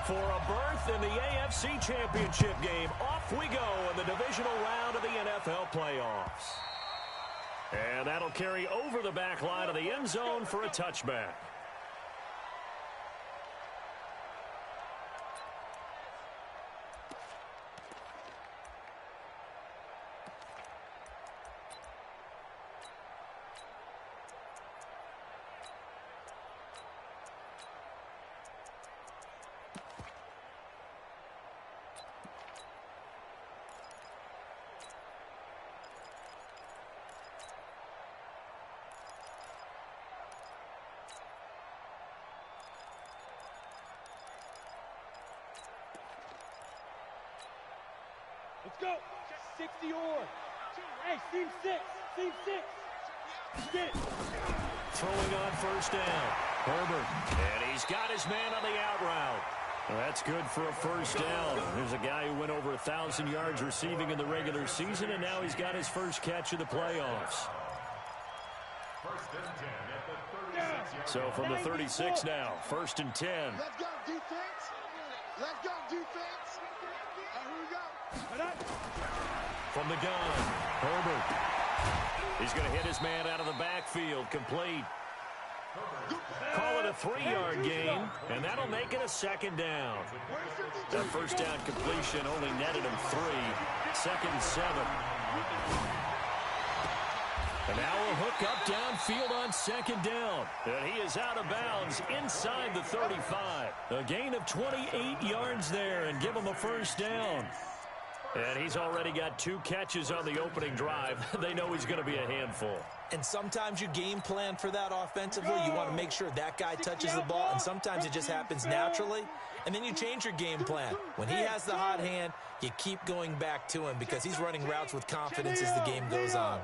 For a berth in the AFC Championship game, off we go in the divisional round of the NFL playoffs. And that'll carry over the back line of the end zone for a touchback. Let's go. 60 or. Hey, seam 6. Seam 6. Get it. Throwing on first down. Herbert. And he's got his man on the out route. Well, that's good for a first down. There's a guy who went over 1,000 yards receiving in the regular season, and now he's got his first catch of the playoffs. First and 10 at the 36-yard So from the 36 now, first and 10. Let's go, defense. Let's go, defense. And here we go. From the gun, Herbert. He's going to hit his man out of the backfield, complete. Call it a 3-yard gain, and that'll make it a second down. That first down completion only netted him 3. Second and 7. And now a hook up downfield on second down. And he is out of bounds inside the 35. A gain of 28 yards there and give him a first down. And he's already got 2 catches on the opening drive. They know he's going to be a handful. And sometimes you game plan for that offensively. You want to make sure that guy touches the ball, and sometimes it just happens naturally. And then you change your game plan. When he has the hot hand, you keep going back to him because he's running routes with confidence as the game goes on.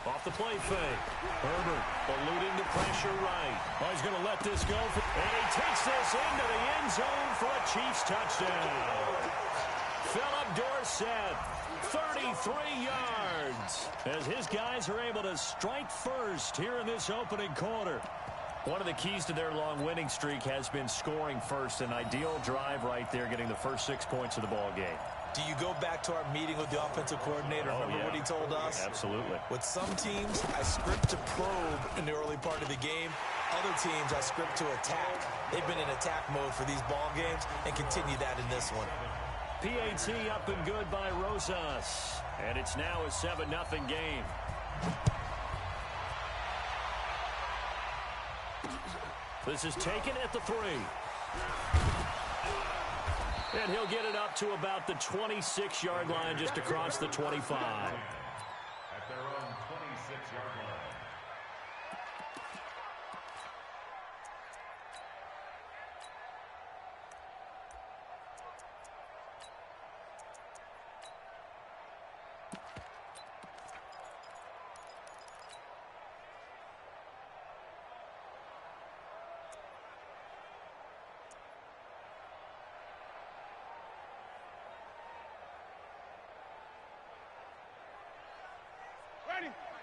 Off the play fake. Herbert eluding the pressure right. Oh, he's going to let this go. And he takes this into the end zone for a Chiefs touchdown. Philip Dorsett, 33 yards, as his guys are able to strike first here in this opening quarter. One of the keys to their long winning streak has been scoring first. An ideal drive right there, getting the first 6 points of the ball game. Do you go back to our meeting with the offensive coordinator? Remember what he told us? Absolutely. With some teams, I script to probe in the early part of the game. Other teams, I script to attack. They've been in attack mode for these ball games and continue that in this one. PAT up and good by Rosas. And it's now a 7-0 game. This is taken at the 3. And he'll get it up to about the 26-yard line, just across the 25. at their own 26-yard line.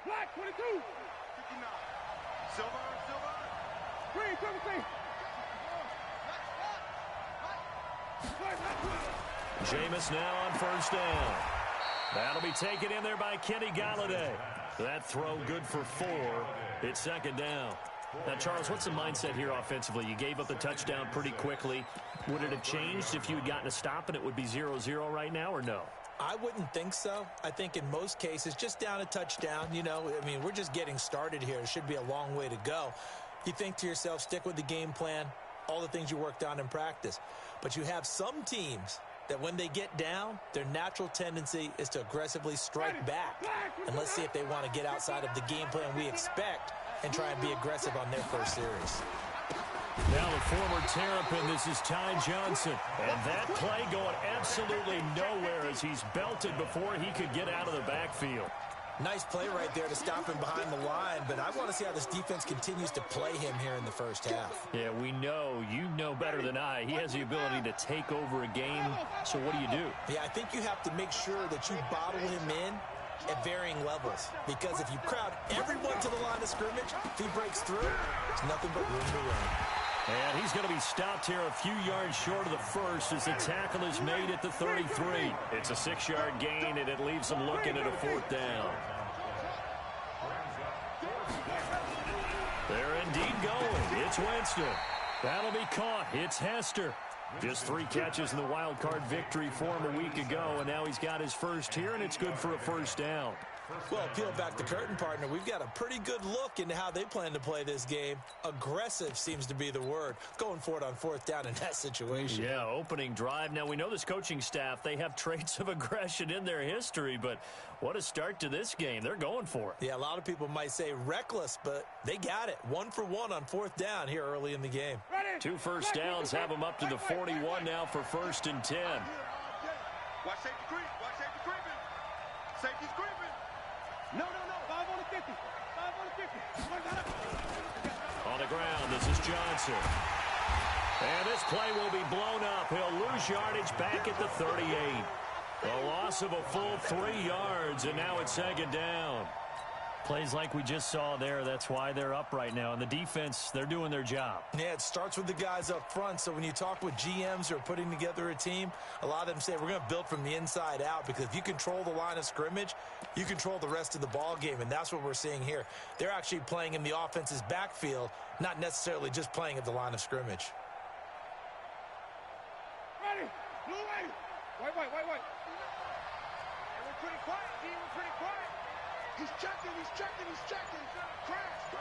Black 22. 59. Silver. Green 17. Jameis now on first down. That'll be taken in there by Kenny Galladay. That throw good for 4. It's second down. Now, Charles, what's the mindset here offensively? You gave up the touchdown pretty quickly. Would it have changed if you had gotten a stop and it would be 0-0 right now, or no? I wouldn't think so. I think in most cases, just down a touchdown, you know, I mean, we're just getting started here. It should be a long way to go. You think to yourself, stick with the game plan, all the things you worked on in practice. But you have some teams that when they get down, their natural tendency is to aggressively strike back. And let's see if they want to get outside of the game plan we expect and try and be aggressive on their first series. Now the former Terrapin, this is Ty Johnson. And that play going absolutely nowhere as he's belted before he could get out of the backfield. Nice play right there to stop him behind the line, but I want to see how this defense continues to play him here in the first half. Yeah, we know, you know better than I, he has the ability to take over a game. So what do? Yeah, I think you have to make sure that you bottle him in at varying levels, because if you crowd everyone to the line of scrimmage, if he breaks through, there's nothing but room to run. And he's going to be stopped here a few yards short of the first as the tackle is made at the 33. It's a 6-yard gain, and it leaves them looking at a 4th down. They're indeed going. It's Winston. That'll be caught. It's Hester. Just 3 catches in the wild card victory for him a week ago, and now he's got his first here, and it's good for a 1st down. Well, peel back the curtain, partner. We've got a pretty good look into how they plan to play this game. Aggressive seems to be the word. Going for it on 4th down in that situation. Yeah, opening drive. Now, we know this coaching staff, they have traits of aggression in their history, but what a start to this game. They're going for it. Yeah, a lot of people might say reckless, but they got it. 1 for 1 on 4th down here early in the game. 2 first downs have them up to the 41 now for 1st and 10. Watch safety creep. Watch safety creeping. Safety's creeping. No. 5 on the 50. 5 on the 50. On the ground, this is Johnson. And this play will be blown up. He'll lose yardage back at the 38. A loss of a full 3 yards, and now it's 2nd down. Plays like we just saw there. That's why they're up right now. And the defense, they're doing their job. Yeah, it starts with the guys up front. So when you talk with GMs who are putting together a team, a lot of them say we're going to build from the inside out, because if you control the line of scrimmage, you control the rest of the ball game, and that's what we're seeing here. They're actually playing in the offense's backfield, not necessarily just playing at the line of scrimmage. Ready. Blue way. White. We're pretty quiet, team. We're pretty quiet. He's checking. Crash.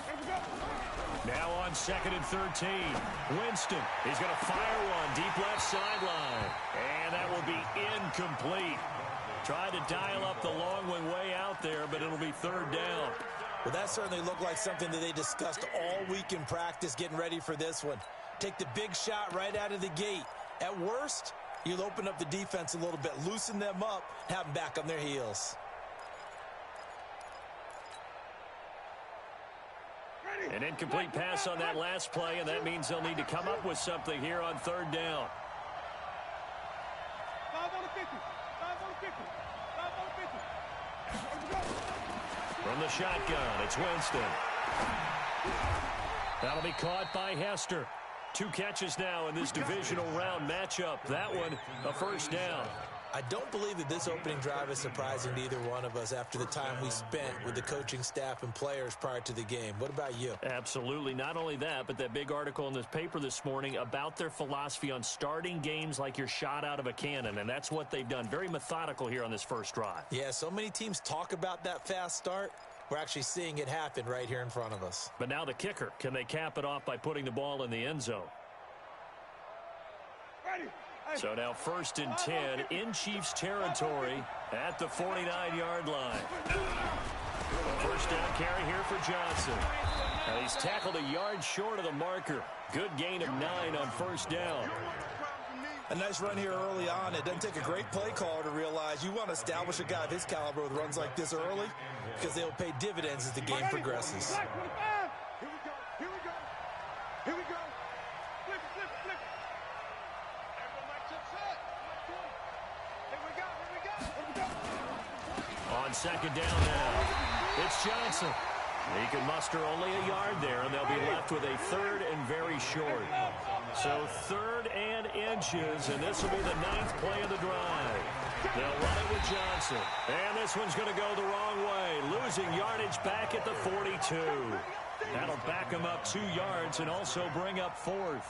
Here we go. Now on 2nd and 13. Winston. He's going to fire one deep left sideline. And that will be incomplete. Tried to dial up the long one way out there, but it'll be 3rd down. Well, that certainly looked like something that they discussed all week in practice, getting ready for this one. Take the big shot right out of the gate. At worst, you'll open up the defense a little bit, loosen them up, have them back on their heels. An incomplete pass on that last play, and that means they'll need to come up with something here on 3rd down. 5 on the 50. 5 on the 50. 5 on the 50. From the shotgun, it's Winston. That'll be caught by Hester. 2 catches now in this divisional round matchup. That one, a 1st down. I don't believe that this opening drive is surprising to either one of us after the time we spent with the coaching staff and players prior to the game. What about you? Absolutely. Not only that, but that big article in this paper this morning about their philosophy on starting games like you're shot out of a cannon, and that's what they've done. Very methodical here on this first drive. Yeah, so many teams talk about that fast start. We're actually seeing it happen right here in front of us. But now the kicker. Can they cap it off by putting the ball in the end zone? Ready. So now 1st and 10 in Chiefs territory at the 49-yard line. 1st down carry here for Johnson. And he's tackled a yard short of the marker. Good gain of 9 on 1st down. A nice run here early on. It doesn't take a great play caller to realize you want to establish a guy of his caliber with runs like this early, because they'll pay dividends as the game progresses. Black 25. Here we go. Flip it. Everyone might get set. Here we go. On 2nd down now, it's Johnson. He can muster only a yard there, and they'll be left with a 3rd and very short. So 3rd and inches, and this will be the 9th play of the drive. They'll run it with Johnson. And this one's going to go the wrong way, losing yardage back at the 42. That'll back them up 2 yards and also bring up 4th.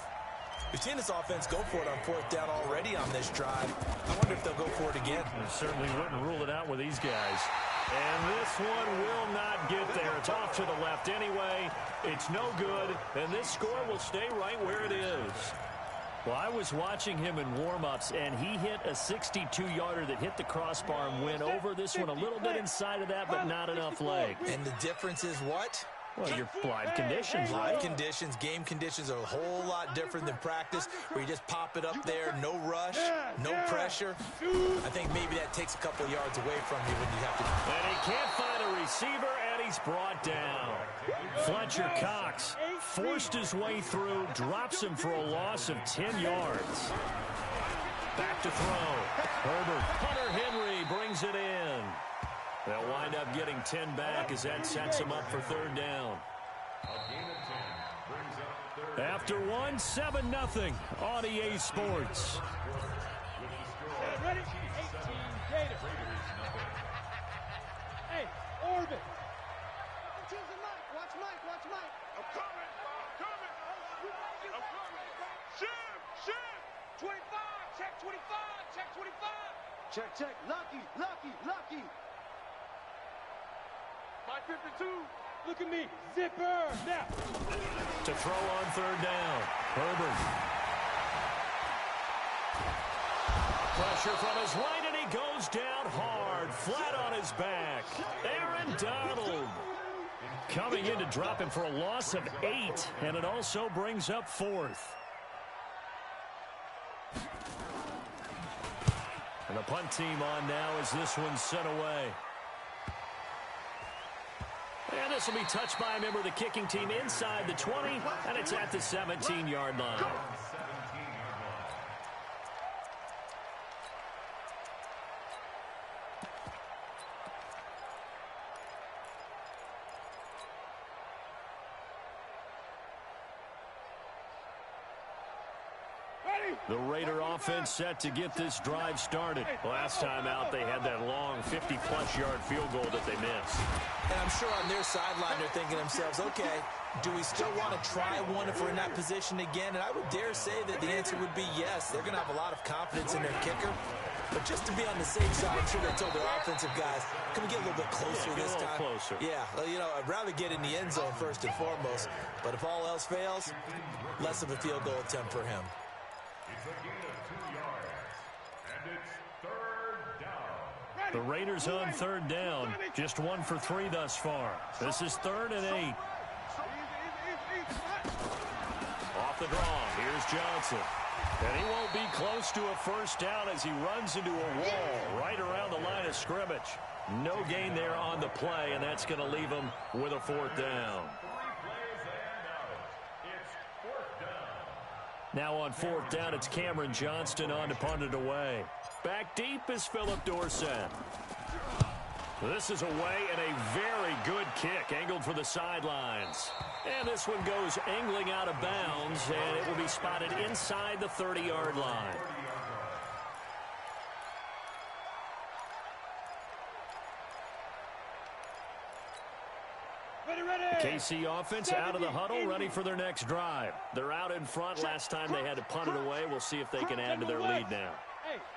We've seen this offense go for it on 4th down already on this drive. I wonder if they'll go for it again. I certainly wouldn't rule it out with these guys. And this one will not get there. It's off to the left anyway. It's no good, and this score will stay right where it is. Well, I was watching him in warm-ups, and he hit a 62-yarder that hit the crossbar and went over. This one a little bit inside of that, but not enough leg. And the difference is what? Well, your live conditions. Live conditions, game conditions are a whole lot different than practice, where you just pop it up there, no rush, no pressure. I think maybe that takes a couple of yards away from you when you have to. And he can't find a receiver, and he's brought down. Fletcher Cox forced his way through, drops him for a loss of 10 yards. Back to throw. Herbert. Hunter Henry brings it in. They'll wind up getting 10 back as that sets them up for third down. After one, 7-0 on EA Sports. Ready? 18 Gators. Hey, Orbit. Watch Mike. I'm coming. Shim. 25, check 25. Check. Lucky. My 52. Look at me, zipper. Now. To throw on third down, Herbert. Pressure from his right, and he goes down hard, flat on his back. Aaron Donald coming in to drop him for a loss of 8, and it also brings up 4th. And the punt team on now as this one's sent away. And this will be touched by a member of the kicking team inside the 20, and it's at the 17-yard line. The Raider offense set to get this drive started. Last time out, they had that long 50-plus yard field goal that they missed. And I'm sure on their sideline they're thinking to themselves, okay, do we still want to try one if we're in that position again? And I would dare say that the answer would be yes. They're going to have a lot of confidence in their kicker. But just to be on the safe side, I'm sure they told their offensive guys, can we get a little bit closer this time? Closer. Yeah, well, you know, I'd rather get in the end zone first and foremost. But if all else fails, less of a field goal attempt for him. It's a gain of 2 yards, and it's third down. The Raiders on third down, just 1 for 3 thus far. This is 3rd and 8. Off the draw, here's Johnson. And he won't be close to a first down as he runs into a wall right around the line of scrimmage. No gain there on the play, and that's going to leave him with a 4th down. Now on 4th down, it's Cameron Johnston on to punt it away. Back deep is Philip Dorsett. This is away and a very good kick, angled for the sidelines. And this one goes angling out of bounds, and it will be spotted inside the 30-yard line. The KC offense out of the huddle, ready for their next drive. They're out in front. Last time they had to punt it away. We'll see if they can add to their lead now.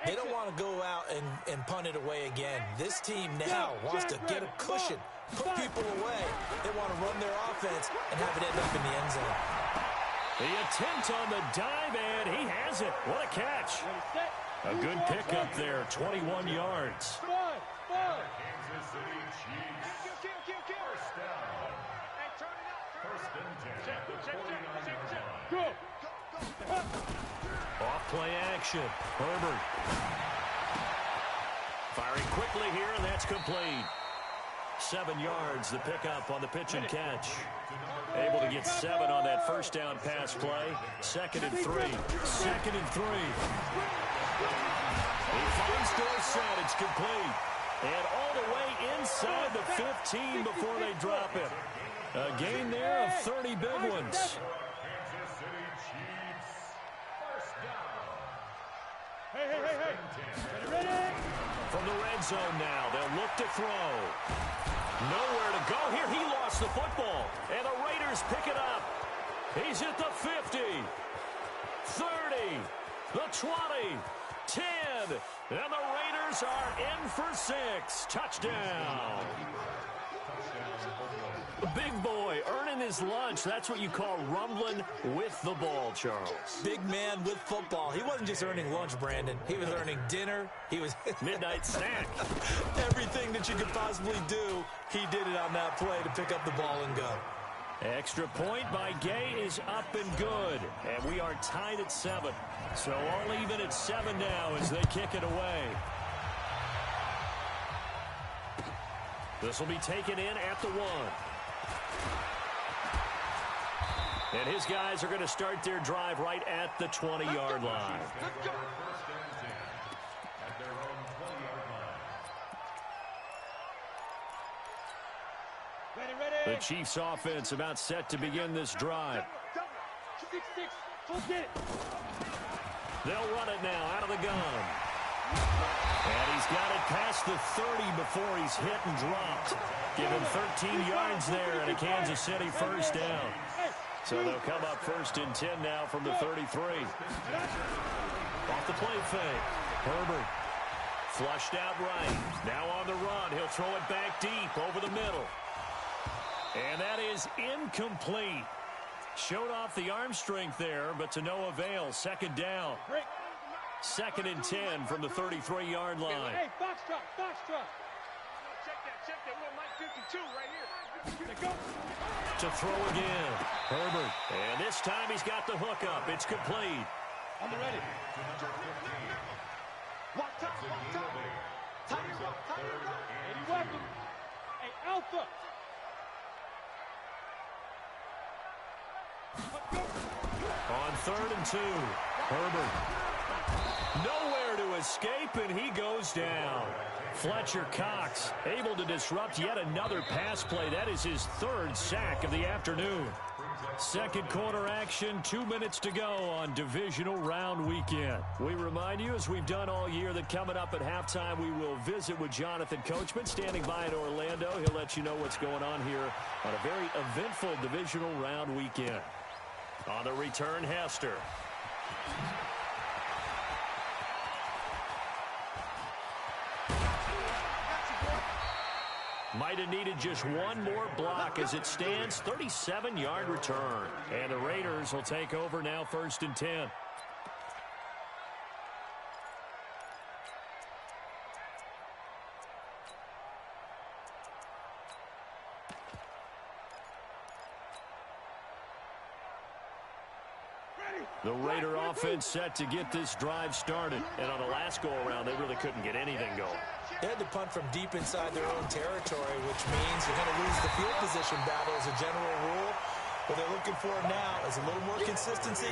They don't want to go out and punt it away again. This team now wants to get a cushion, put people away. They want to run their offense and have it end up in the end zone. The attempt on the dive, and he has it. What a catch. A good pickup there, 21 yards. Kansas City Chiefs. First down. First and 10 at the 49-yard line. Off play action. Herbert. Firing quickly here, and that's complete. 7 yards, the pickup on the pitch and catch. Able to get 7 on that first down pass play. 2nd and 3. 2nd and 3. He finds Dorsett. It's complete. And all the way inside the 15 before they drop it. A gain there of 30 big ones. Kansas City Chiefs. First down. Hey. Ready? From the red zone now, they'll look to throw. Nowhere to go here. He lost the football. And the Raiders pick it up. He's at the 50. 30. The 20. 10. And the Raiders are in for 6. Touchdown. Big boy earning his lunch. That's what you call rumbling with the ball, Charles. Big man with football. He wasn't just earning lunch, Brandon. He was earning dinner. He was midnight snack. Everything that you could possibly do, he did it on that play to pick up the ball and go. Extra point by Gay is up and good. And we are tied at 7. So all even at 7 now as they kick it away. This will be taken in at the 1. And his guys are going to start their drive right at the 20-yard line. The Chiefs offense about set to begin this drive. 6-6. Go get it. They'll run it now out of the gun. And he's got it past the 30 before he's hit and dropped. Give him 13 yards there and a Kansas City first down. So they'll come up first and 10 now from the 33. Off the play fake. Herbert flushed out right. Now on the run. He'll throw it back deep over the middle. And that is incomplete. Showed off the arm strength there, but to no avail. Second down. Second and 10 from the 33-yard line. Hey, box drop, box drop. Check that. We're Mike 52 right here. Go. To throw again. Herbert. And this time he's got the hook up. It's complete. On the ready. Walk top. Tie your rope. Eddie Wackman. Hey, Alpha. On 3rd and 2. Herbert. Nowhere to escape, and he goes down. Fletcher Cox able to disrupt yet another pass play. That is his 3rd sack of the afternoon. Second quarter action, 2 minutes to go on divisional round weekend. We remind you, as we've done all year, that coming up at halftime, we will visit with Jonathan Coachman standing by in Orlando. He'll let you know what's going on here on a very eventful divisional round weekend. On the return, Hester. Might have needed just one more block as it stands. 37-yard return. And the Raiders will take over now 1st and 10. The Raider offense set to get this drive started. And on the last go-around, they really couldn't get anything going. They had to punt from deep inside their own territory, which means you're going to lose the field position battle as a general rule. What they're looking for now is a little more consistency,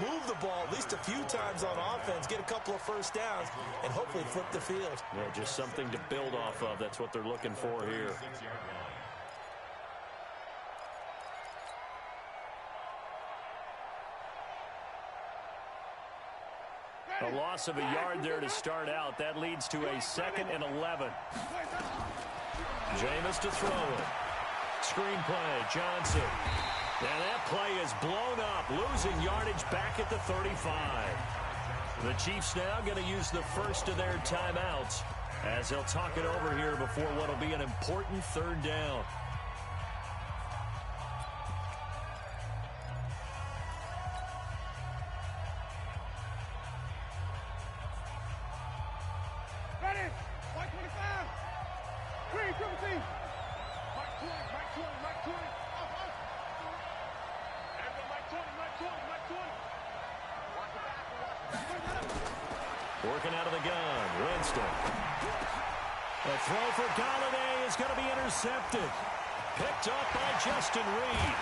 move the ball at least a few times on offense, get a couple of first downs, and hopefully flip the field. Yeah, just something to build off of. That's what they're looking for here. A loss of a yard there to start out. That leads to a 2nd and 11. Jameis to throw it. Screen play, Johnson. And that play is blown up, losing yardage back at the 35. The Chiefs now going to use the first of their timeouts as they'll talk it over here before what will be an important 3rd down. Working out of the gun, Winston. The throw for Galladay is going to be intercepted. Picked up by Justin Reed.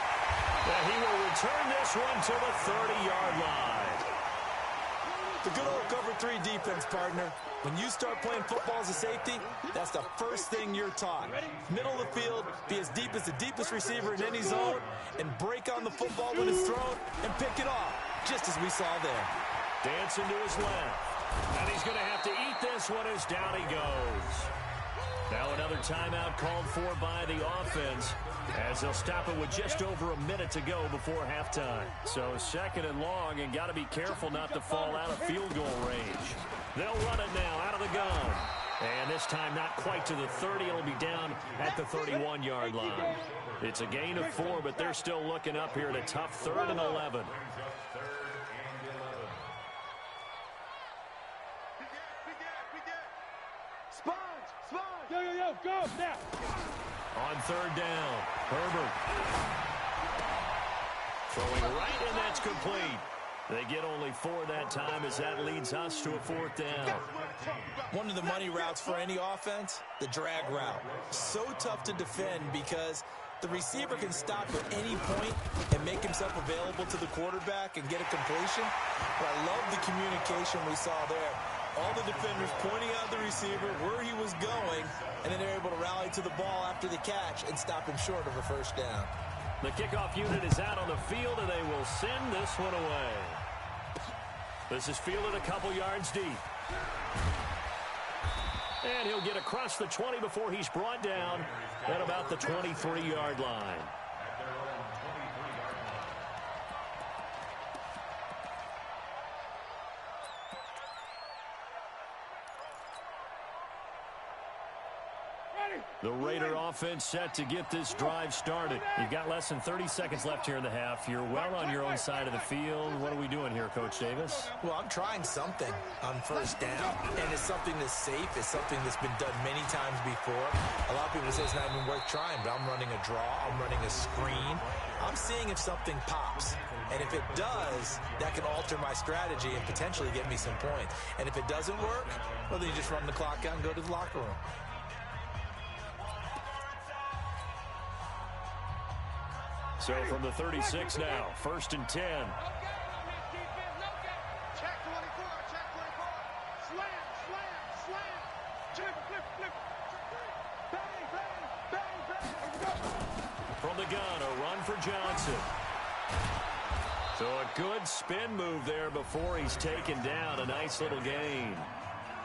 And he will return this one to the 30-yard line. The good old cover 3 defense, partner. When you start playing football as a safety, that's the first thing you're taught. Middle of the field, be as deep as the deepest receiver in any zone, and break on the football when it's thrown and pick it off, just as we saw there. Dancing to his left. And he's going to have to eat this one as down he goes. Now another timeout called for by the offense as they'll stop it with just over a minute to go before halftime. So 2nd and long, and got to be careful not to fall out of field goal range. They'll run it now out of the gun. And this time not quite to the 30. It'll be down at the 31-yard line. It's a gain of 4, but they're still looking up here at a tough 3rd and 11. Yo, go, now. On 3rd down, Herbert. Throwing right, and that's complete. They get only 4 that time as that leads us to a 4th down. One of the money routes for any offense, the drag route. So tough to defend because the receiver can stop at any point and make himself available to the quarterback and get a completion. But I love the communication we saw there. All the defenders pointing out the receiver where he was going and then they're able to rally to the ball after the catch and stop him short of a first down. The kickoff unit is out on the field, and they will send this one away. This is fielded a couple yards deep. And he'll get across the 20 before he's brought down at about the 23-yard line. The Raider offense set to get this drive started. You've got less than 30 seconds left here in the half. You're well on your own side of the field. What are we doing here, Coach Davis? Well, I'm trying something on first down, and it's something that's safe. It's something that's been done many times before. A lot of people say it's not even worth trying, but I'm running a draw. I'm running a screen. I'm seeing if something pops. And if it does, that can alter my strategy and potentially get me some points. And if it doesn't work, well, then you just run the clock out and go to the locker room. So from the 36 now, 1st and 10. Check 24, check 24. Slam, slam, slam. Check, flip. Bang, bang, bang, bang. Let's go. From the gun, a run for Johnson. So a good spin move there before he's taken down. A nice little gain.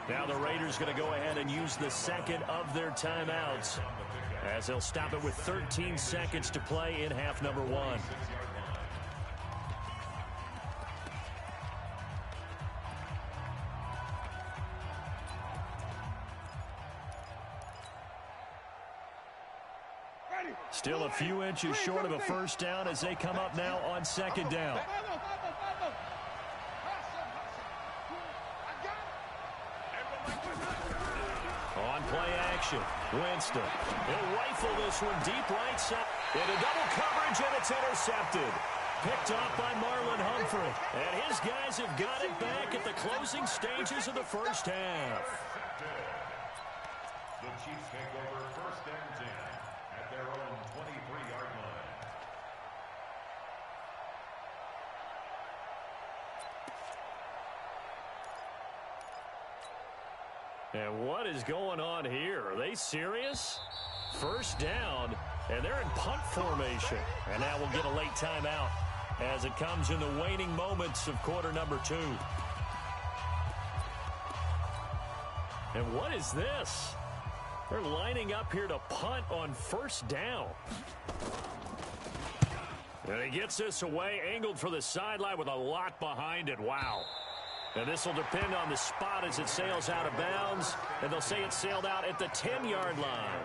Now the Raiders going to go ahead and use the second of their timeouts, as they'll stop it with 13 seconds to play in half number 1. Still a few inches short of a first down as they come up now on 2nd down. On play action, Winston. He'll rifle this one deep right side. Into double coverage, and it's intercepted. Picked off by Marlon Humphrey. And his guys have got it back at the closing stages of the first half. The Chiefs take over 1st and 10 at their own 23-yard line. And what is going on here? Are they serious? First down, and they're in punt formation. And now we'll get a late timeout as it comes in the waning moments of quarter number 2. And what is this? They're lining up here to punt on first down. And he gets this away, angled for the sideline with a lot behind it. Wow. And this will depend on the spot as it sails out of bounds. And they'll say it sailed out at the 10-yard line.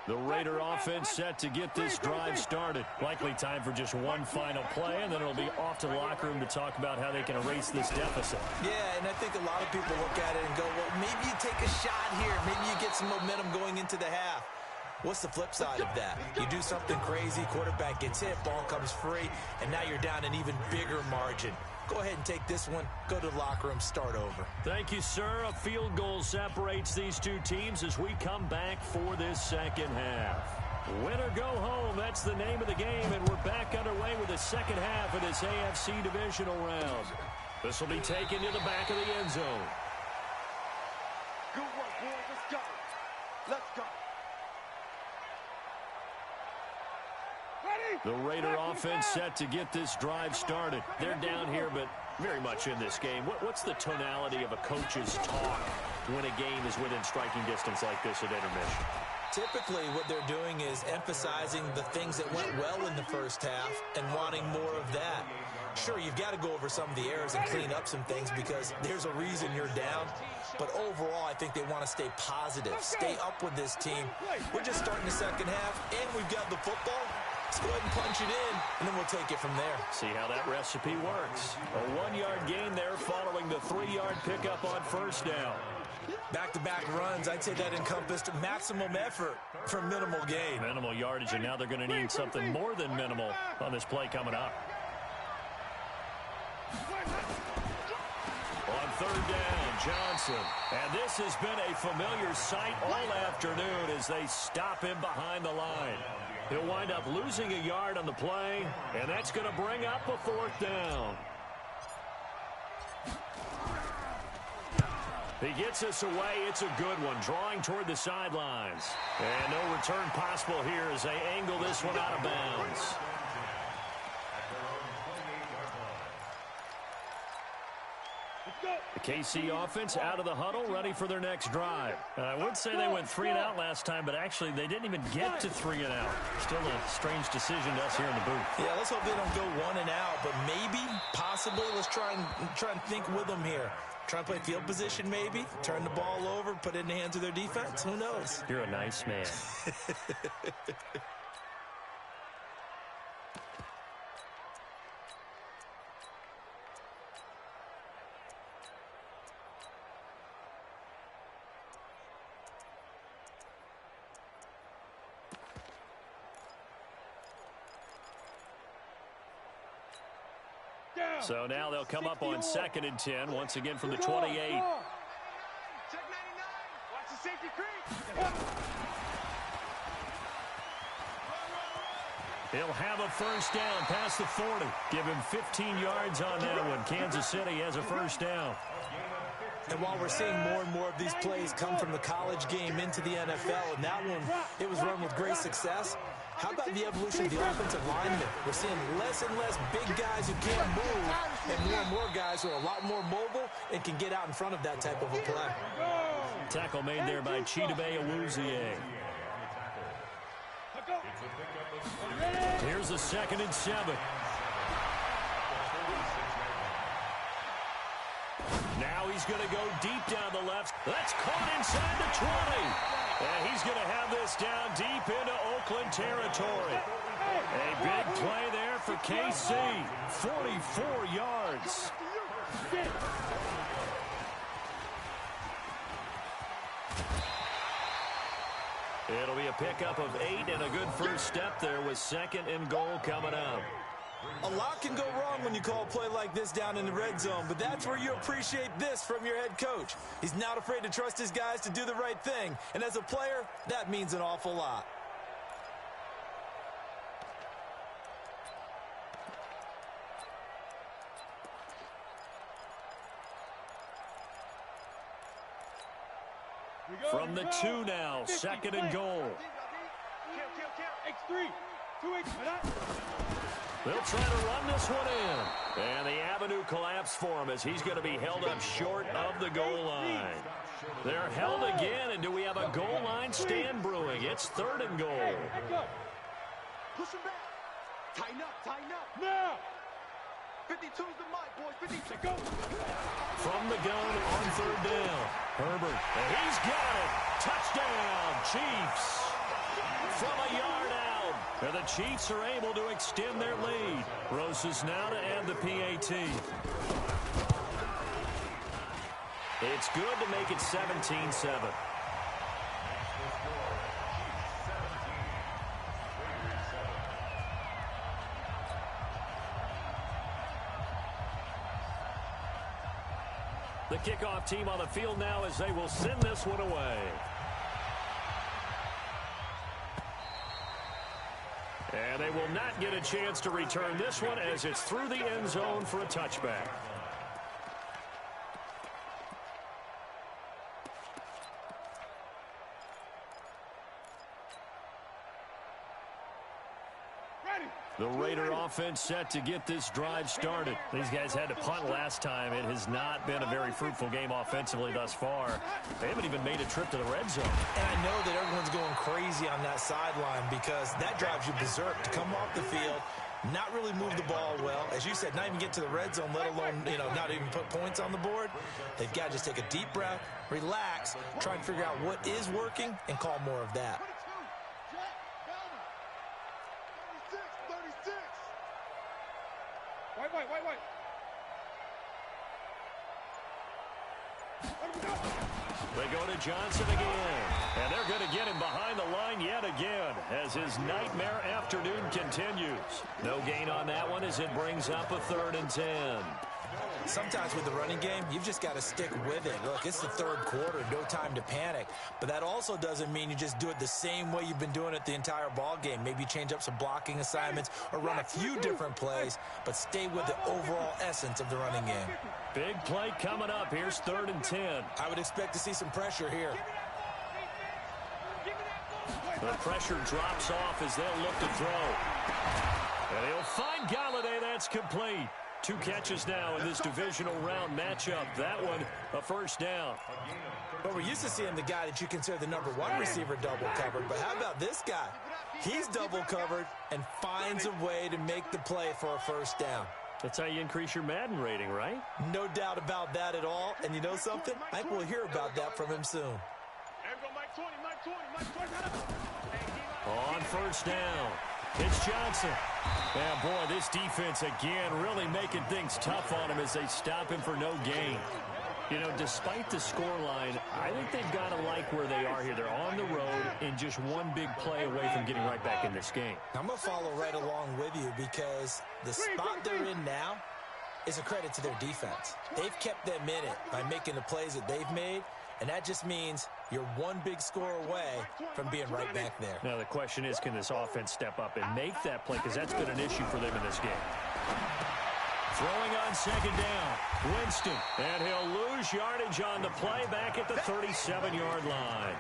The Raider offense set to get this drive started. Likely time for just one final play, and then it'll be off to the locker room to talk about how they can erase this deficit. Yeah, and I think a lot of people look at it and go, well, maybe you take a shot here. Maybe you get some momentum going into the half. What's the flip side of that? You do something crazy, quarterback gets hit, ball comes free, and now you're down an even bigger margin. Go ahead and take this one, go to the locker room, start over. Thank you, sir. A field goal separates these two teams as we come back for this second half. Win or go home, that's the name of the game, and we're back underway with the second half of this AFC divisional round. This will be taken to the back of the end zone. Good work, boys. Let's go. Let's go. The Raider offense set to get this drive started. They're down here, but very much in this game. What's the tonality of a coach's talk when a game is within striking distance like this at intermission? Typically, what they're doing is emphasizing the things that went well in the first half and wanting more of that. Sure, you've got to go over some of the errors and clean up some things because there's a reason you're down. But overall, I think they want to stay positive, stay up with this team. We're just starting the second half, and we've got the football. Let's go ahead and punch it in, and then we'll take it from there. See how that recipe works. A 1-yard gain there following the 3-yard pickup on first down. Back-to-back runs, I'd say that encompassed maximum effort for minimal gain. Minimal yardage, and now they're going to need something more than minimal on this play coming up. On third down. Johnson. And this has been a familiar sight all afternoon as they stop him behind the line. He'll wind up losing a yard on the play, and that's going to bring up a fourth down. He gets us away. It's a good one, drawing toward the sidelines. And no return possible here as they angle this one out of bounds. The KC offense out of the huddle, ready for their next drive. I would say they went 3 and out last time, but actually they didn't even get to 3 and out. Still a strange decision to us here in the booth. Yeah, let's hope they don't go 1 and out, but maybe, possibly, let's try and think with them here. Try and play field position maybe, turn the ball over, put it in the hands of their defense. Who knows? You're a nice man. So now they'll come up on 2nd and 10, once again from the 28. Check 99. Watch the safety creep. He'll have a first down past the 40. Give him 15 yards on that one. Kansas City has a first down. And while we're seeing more and more of these plays come from the college game into the NFL, and that one, it was run with great success, how about the evolution of the offensive linemen? We're seeing less and less big guys who can't move and more guys who are a lot more mobile and can get out in front of that type of a play. Tackle made there by Chidobe Awuzie. Here's a 2nd and 7. Now he's going to go deep down the left. That's caught inside the 20. And he's going to have this down deep into Oakland territory. A big play there for KC. 44 yards. It'll be a pickup of 8 and a good first step there with 2nd and goal coming up. A lot can go wrong when you call a play like this down in the red zone, but that's where you appreciate this from your head coach. He's not afraid to trust his guys to do the right thing, and as a player, that means an awful lot. From the 2 now, 2nd and goal. X3, 2X. They'll try to run this one in. And the avenue collapsed for him as he's going to be held up short of the goal line. They're held again, and do we have a goal line stand brewing? It's 3rd and goal. Push him back. Tighten up. Now. 52's the mic, boys. 52. Go. From the gun on 3rd down. Herbert, and he's got it. Touchdown, Chiefs. From a yard out. And the Chiefs are able to extend their lead. Roses now to add the PAT. It's good to make it 17-7. The kickoff team on the field now as they will send this one away. And they will not get a chance to return this one as it's through the end zone for a touchback. The Raider offense set to get this drive started. These guys had to punt last time. It has not been a very fruitful game offensively thus far. They haven't even made a trip to the red zone. And I know that everyone's going crazy on that sideline because that drives you berserk to come off the field, not really move the ball well. As you said, not even get to the red zone, let alone, not even put points on the board. They've got to just take a deep breath, relax, try and figure out what is working, and call more of that. White. They go to Johnson again. And they're going to get him behind the line yet again as his nightmare afternoon continues. No gain on that one as it brings up a 3rd and 10. Sometimes with the running game, you've just got to stick with it. Look, it's the third quarter, no time to panic. But that also doesn't mean you just do it the same way you've been doing it the entire ball game. Maybe you change up some blocking assignments or run a few different plays, but stay with the overall essence of the running game. Big play coming up. Here's 3rd and 10. I would expect to see some pressure here. The pressure drops off as they'll look to throw. And he'll find Galladay. That's complete. 2 catches now in this divisional round matchup. That one, a first down. But we're used to seeing the guy that you consider the #1 receiver double covered. But how about this guy? He's double covered and finds a way to make the play for a first down. That's how you increase your Madden rating, right? No doubt about that at all. And you know something? I think we'll hear about that from him soon. On first down, it's Johnson. And boy, this defense again really making things tough on him as they stop him for no gain. You know, despite the scoreline, I think they've got to like where they are here. They're on the road and just one big play away from getting right back in this game. I'm going to follow right along with you because the spot they're in now is a credit to their defense. They've kept them in it by making the plays that they've made, and that just means you're one big score away from being right back there. Now the question is, can this offense step up and make that play? Because that's been an issue for them in this game. Throwing on 2nd down, Winston. And he'll lose yardage on the play back at the 37-yard line.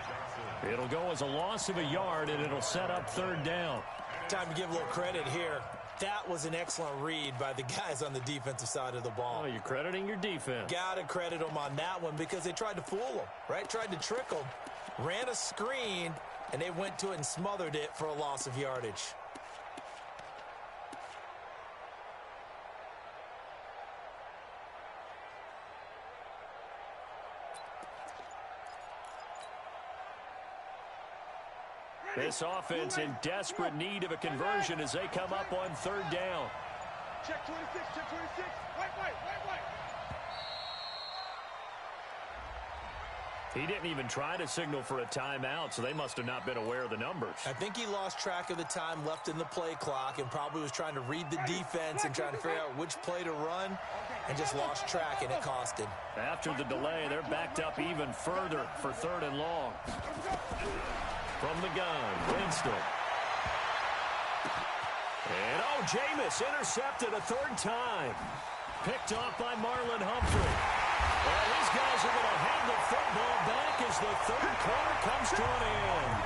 It'll go as a loss of a yard, and it'll set up 3rd down. Time to give a little credit here. That was an excellent read by the guys on the defensive side of the ball. Oh, you're crediting your defense. Got to credit them on that one because they tried to fool them, right? Tried to trick them, ran a screen, and they went to it and smothered it for a loss of yardage. This offense in desperate need of a conversion as they come up on 3rd down. Check 26, check 26. White. He didn't even try to signal for a timeout, so they must have not been aware of the numbers. I think he lost track of the time left in the play clock and probably was trying to read the defense and trying to figure out which play to run and just lost track, and it cost him. After the delay, they're backed up even further for 3rd and long. From the gun, Winston. And, Jameis intercepted a 3rd time. Picked off by Marlon Humphrey. And these guys are going to have the football back as the 3rd quarter comes to an end.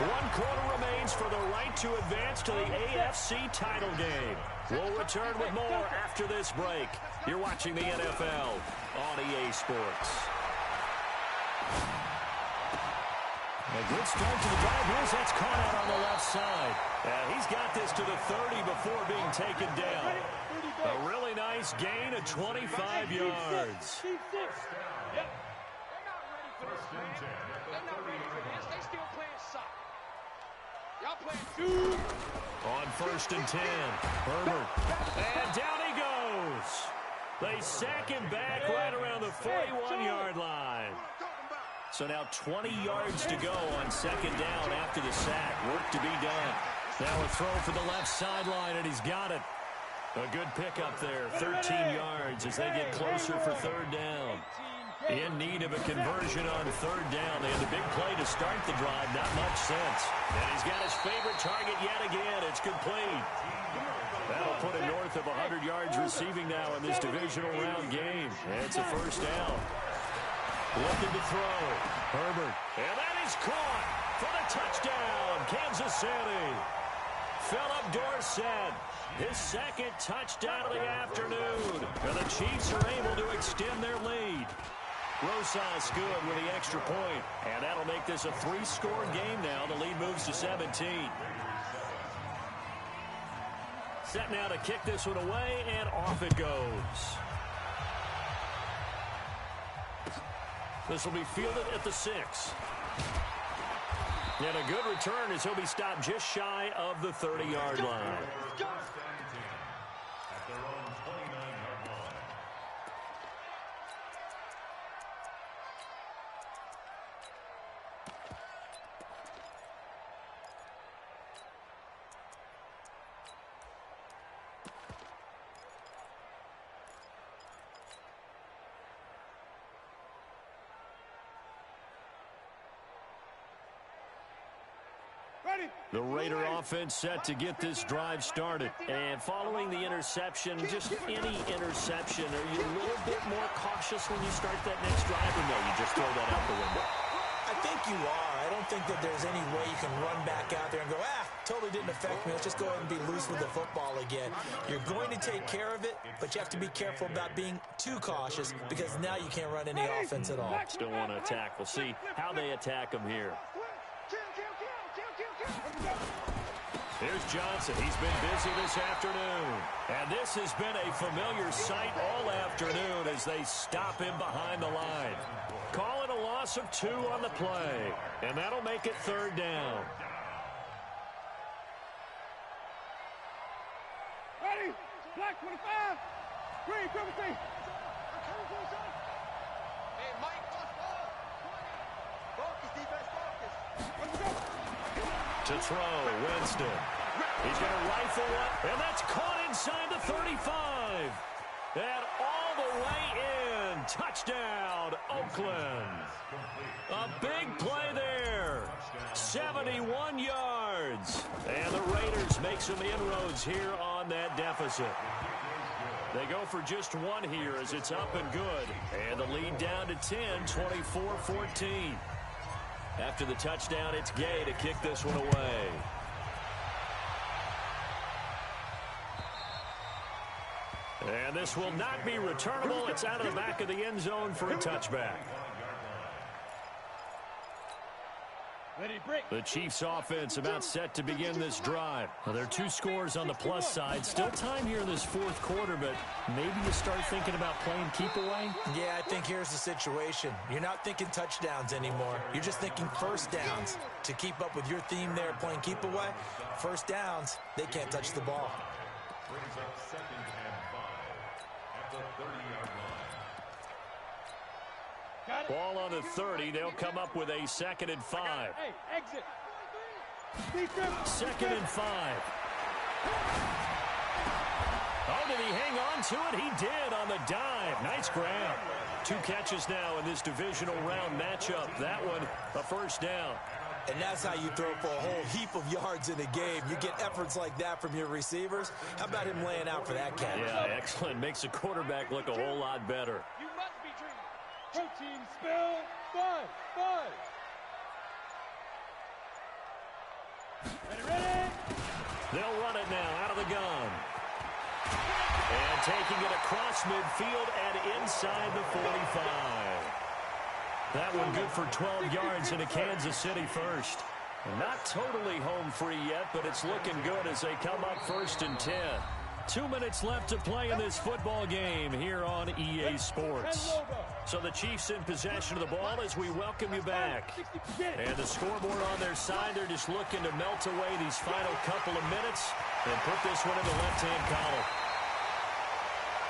1 quarter remains for the right to advance to the AFC title game. We'll return with more after this break. You're watching the NFL on EA Sports. A good start to the drive. Here's that's caught out on the left side. And he's got this to the 30 before being taken down. A really nice gain of 25 yards. On 1st and 10, Herbert. And down he goes. They sack him back right around the 41-yard line. So now 20 yards to go on 2nd down after the sack. Work to be done. Now a throw for the left sideline, and he's got it. A good pickup there, 13 yards as they get closer for 3rd down. In need of a conversion on 3rd down. They had a big play to start the drive, not much sense. And he's got his favorite target yet again. It's complete. That'll put him north of 100 yards receiving now in this divisional round game. It's a first down. Looking to throw. Herbert. And that is caught for the touchdown. Kansas City. Philip Dorsett. His 2nd touchdown of the afternoon. And the Chiefs are able to extend their lead. Rosas good with the extra point. And that'll make this a 3-score game now. The lead moves to 17. Set now to kick this one away, and off it goes. This will be fielded at the 6. And a good return as he'll be stopped just shy of the 30-yard line. At their own 29-yard line. The Raider offense set to get this drive started. And following the interception, just any interception, are you a little bit more cautious when you start that next drive, or no, you just throw that out the window? I think you are. I don't think that there's any way you can run back out there and go, totally didn't affect me. Let's just go ahead and be loose with the football again. You're going to take care of it, but you have to be careful about being too cautious because now you can't run any offense at all. Still want to attack. We'll see how they attack them here. Here's Johnson. He's been busy this afternoon. And this has been a familiar sight all afternoon as they stop him behind the line. Call it a loss of 2 on the play. And that'll make it 3rd down. Ready? Black 25. Green, cover C. Hey, Mike, watch ball. Focus, defense, focus. Let's go. To throw, Winston. He's going to rifle one, and that's caught inside the 35. And all the way in. Touchdown, Oakland. A big play there. 71 yards. And the Raiders make some inroads here on that deficit. They go for just 1 here as it's up and good. And the lead down to 10, 24-14. After the touchdown, it's Gay to kick this one away. And this will not be returnable. It's out of the back of the end zone for a touchback. The Chiefs offense about set to begin this drive. Well, there are 2 scores on the plus side. Still time here in this 4th quarter, but maybe you start thinking about playing keep away? Yeah, I think here's the situation. You're not thinking touchdowns anymore. You're just thinking first downs. To keep up with your theme there, playing keep away, first downs, they can't touch the ball. Brings up 2nd and 5 at the 30-yard line. Ball on the 30. They'll come up with a 2nd and 5. Hey, exit. 2nd and 5. Oh, did he hang on to it? He did on the dive. Nice grab. 2 catches now in this divisional round matchup. That one, a first down. And that's how you throw for a whole heap of yards in a game. You get efforts like that from your receivers. How about him laying out for that catch? Yeah, excellent. Makes the quarterback look a whole lot better. You must be dreaming. Protein spill. 5. Ready? They'll run it now out of the gun. And taking it across midfield and inside the 45. That one good for 12 yards in a Kansas City first. Not totally home free yet, but it's looking good as they come up 1st and 10. 2 minutes left to play in this football game here on EA Sports. So the Chiefs in possession of the ball as we welcome you back. And the scoreboard on their side, they're just looking to melt away these final couple of minutes and put this one in the left-hand column.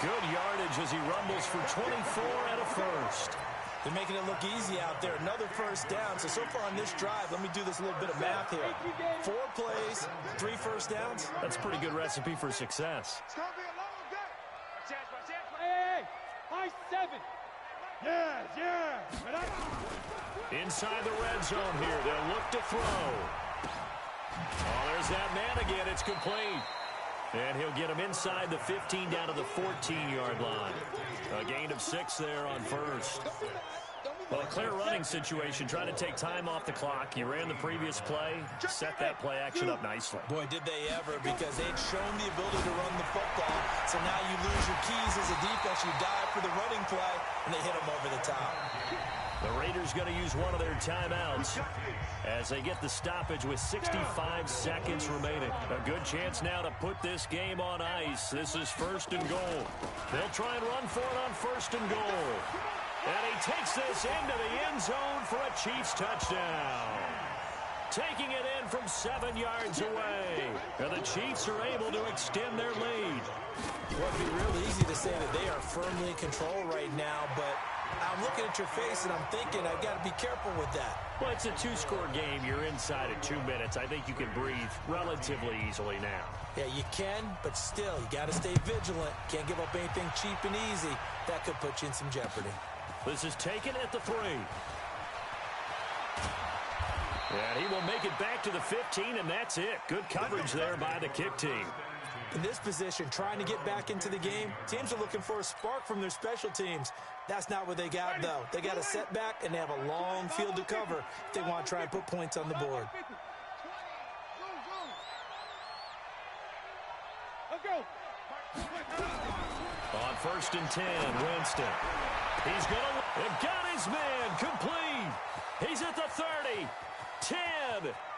Good yardage as he rumbles for 24 and a first. They're making it look easy out there. Another first down. So far on this drive, let me do this little bit of math here. 4 plays, 3 first downs. That's a pretty good recipe for success. It's going to be a long day. Hey, high 7. Yeah. Inside the red zone here. They'll look to throw. Oh, there's that man again. It's complete. And he'll get him inside the 15 down to the 14-yard line. A gain of 6 there on first. Well, a clear running situation. Trying to take time off the clock. You ran the previous play. Set that play action up nicely. Boy, did they ever, because they'd shown the ability to run the football. So now you lose your keys as a defense. You dive for the running play, and they hit them over the top. The Raiders going to use one of their timeouts as they get the stoppage with 65 seconds remaining. A good chance now to put this game on ice. This is 1st and goal. They'll try and run for it on 1st and goal. And he takes this into the end zone for a Chiefs touchdown. Taking it in from 7 yards away. And the Chiefs are able to extend their lead. Well, it'd be real easy to say that they are firmly in control right now, but I'm looking at your face and I'm thinking I've got to be careful with that. Well, it's a 2-score game. You're inside at 2 minutes. I think you can breathe relatively easily now. Yeah, you can, but still, you got to stay vigilant. Can't give up anything cheap and easy. That could put you in some jeopardy. This is taken at the 3. And he will make it back to the 15, and that's it. Good coverage there by the kick team. In this position, trying to get back into the game, teams are looking for a spark from their special teams. That's not what they got, though. They got a setback, and they have a long field to cover if they want to try and put points on the board. Let's go. On 1st and 10, Winston. He's going to got his man complete. He's at the 30, 10,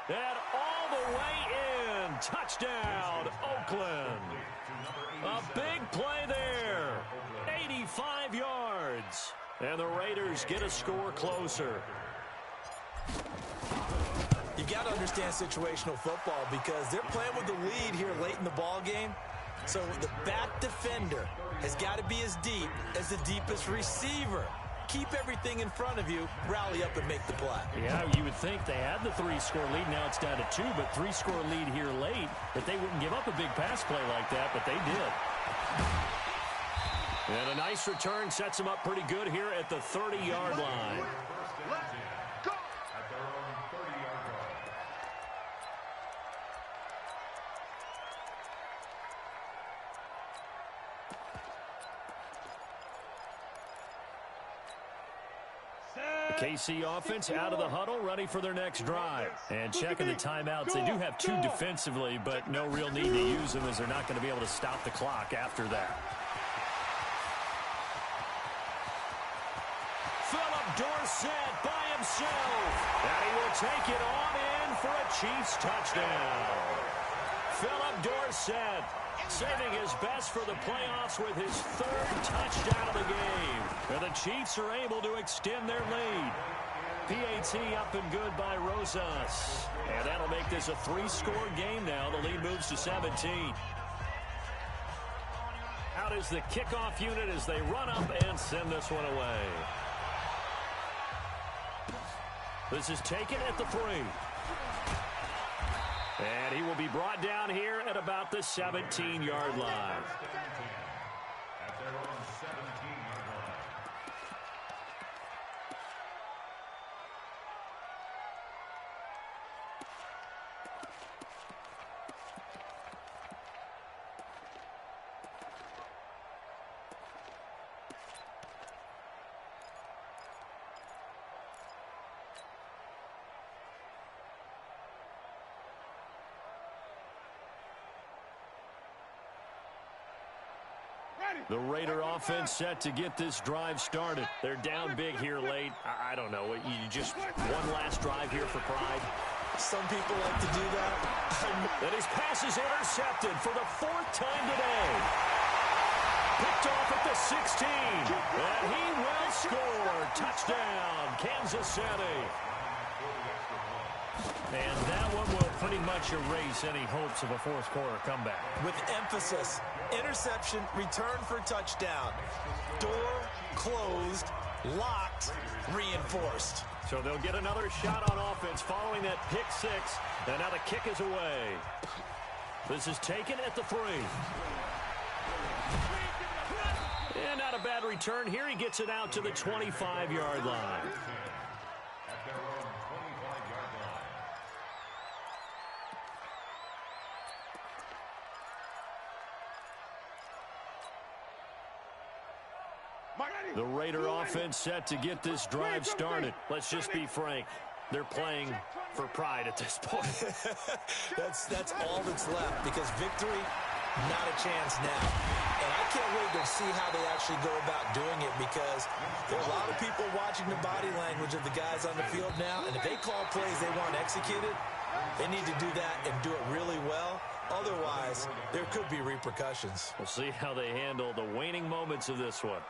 and all the way in. Touchdown, Oakland. A big play there. 85 yards. And the Raiders get a score closer. You got to understand situational football because they're playing with the lead here late in the ball game. So the back defender has got to be as deep as the deepest receiver. Keep everything in front of you, rally up and make the play. Yeah, you would think they had the 3-score lead. Now it's down to 2, but 3-score lead here late, that they wouldn't give up a big pass play like that, but they did. And a nice return sets them up pretty good here at the 30-yard line. KC offense out of the huddle, ready for their next drive. And checking the timeouts. They do have 2 defensively, but no real need to use them as they're not going to be able to stop the clock after that. Philip Dorsett by himself. And he will take it on in for a Chiefs touchdown. Philip Dorsett saving his best for the playoffs with his 3rd touchdown of the game. And the Chiefs are able to extend their lead. PAT up and good by Rosas. And that'll make this a 3-score game now. The lead moves to 17. Out is the kickoff unit as they run up and send this one away. This is taken at the 3. And he will be brought down here at about the 17-yard line. At their own 17-yard line. The Raider offense set to get this drive started. They're down big here late. I don't know. You just one last drive here for pride. Some people like to do that. And his pass is intercepted for the 4th time today. Picked off at the 16. And he will score. Touchdown, Kansas City. And that one will pretty much erase any hopes of a 4th-quarter comeback. With emphasis, interception, return for touchdown. Door closed, locked, reinforced. So they'll get another shot on offense following that pick 6. And now the kick is away. This is taken at the 3. And not a bad return here. He gets it out to the 25-yard line. At their own 25-yard line. The Raider offense set to get this drive started. Let's just be frank. They're playing for pride at this point. That's all that's left because victory, not a chance now. And I can't wait to see how they actually go about doing it because there are a lot of people watching the body language of the guys on the field now. And if they call plays they want executed, they need to do that and do it really well. Otherwise, there could be repercussions. We'll see how they handle the waning moments of this one.